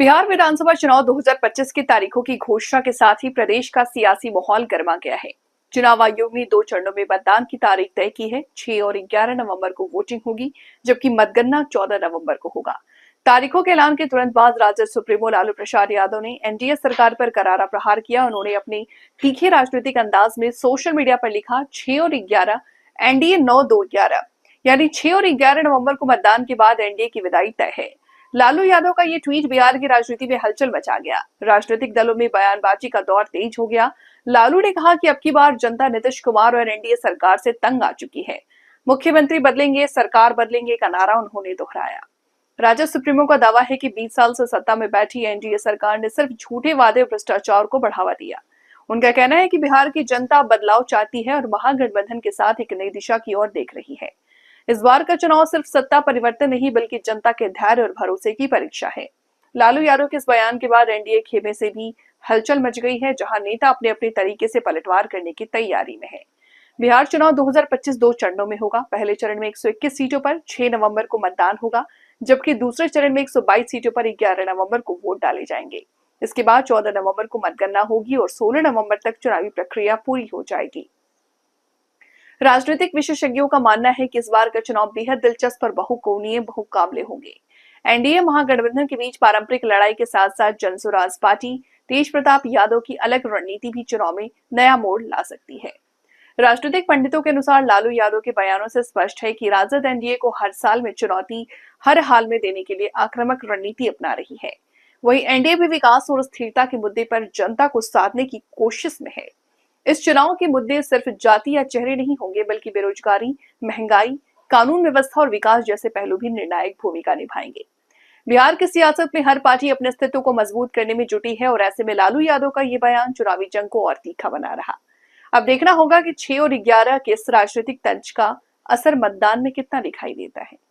बिहार विधानसभा चुनाव 2025 की तारीखों की घोषणा के साथ ही प्रदेश का सियासी माहौल गर्मा गया है। चुनाव आयोग ने 2 चरणों में मतदान की तारीख तय की है। 6 और 11 नवंबर को वोटिंग होगी, जबकि मतगणना 14 नवंबर को होगा। तारीखों के ऐलान के तुरंत बाद राजद सुप्रीमो लालू प्रसाद यादव ने एनडीए सरकार पर करारा प्रहार किया। उन्होंने अपने तीखे राजनीतिक अंदाज में सोशल मीडिया पर लिखा, 6 और 11 एनडीए 9-2-11, यानी 6 और 11 नवंबर को मतदान के बाद एनडीए की विदाई तय है। लालू यादव का ये ट्वीट बिहार की राजनीति में हलचल मचा गया। राजनीतिक दलों में बयानबाजी का दौर तेज हो गया। लालू ने कहा कि अब की बार जनता नीतीश कुमार और एनडीए सरकार से तंग आ चुकी है। मुख्यमंत्री बदलेंगे, सरकार बदलेंगे का नारा उन्होंने दोहराया। राजद सुप्रीमो का दावा है कि 20 साल से सत्ता में बैठी एनडीए सरकार ने सिर्फ झूठे वादे और भ्रष्टाचार को बढ़ावा दिया। उनका कहना है कि बिहार की जनता बदलाव चाहती है और महागठबंधन के साथ एक नई दिशा की ओर देख रही है। इस बार का चुनाव सिर्फ सत्ता परिवर्तन नहीं, बल्कि जनता के धैर्य और भरोसे की परीक्षा है। लालू यादव के इस बयान के बाद एनडीए खेमे से भी हलचल मच गई है, जहां नेता अपने अपने तरीके से पलटवार करने की तैयारी में है। बिहार चुनाव 2025 2 चरणों में होगा। पहले चरण में 121 सीटों पर 6 नवंबर को मतदान होगा, जबकि दूसरे चरण में 122 सीटों पर 11 नवंबर को वोट डाले जाएंगे। इसके बाद 14 नवंबर को मतगणना होगी और 16 नवंबर तक चुनावी प्रक्रिया पूरी हो जाएगी। राजनीतिक विशेषज्ञों का मानना है कि इस बार का चुनाव बेहद दिलचस्प और बहुकोणीय बहुकाबले होंगे। एनडीए महागठबंधन के बीच पारंपरिक लड़ाई के साथ साथ जनसुराज पार्टी तेज प्रताप यादव की अलग रणनीति भी चुनाव में नया मोड़ ला सकती है। राजनीतिक पंडितों के अनुसार लालू यादव के बयानों से स्पष्ट है कि राजद एनडीए को हर साल में चुनौती हर हाल में देने के लिए आक्रामक रणनीति अपना रही है। वहीं एनडीए भी विकास और स्थिरता के मुद्दे पर जनता को साधने की कोशिश में है। इस चुनाव के मुद्दे सिर्फ जाति या चेहरे नहीं होंगे, बल्कि बेरोजगारी, महंगाई, कानून व्यवस्था और विकास जैसे पहलू भी निर्णायक भूमिका निभाएंगे। बिहार की सियासत में हर पार्टी अपने अस्तित्व को मजबूत करने में जुटी है और ऐसे में लालू यादव का ये बयान चुनावी जंग को और तीखा बना रहा। अब देखना होगा कि 6 और 11 के इस राजनीतिक तंज का असर मतदान में कितना दिखाई देता है।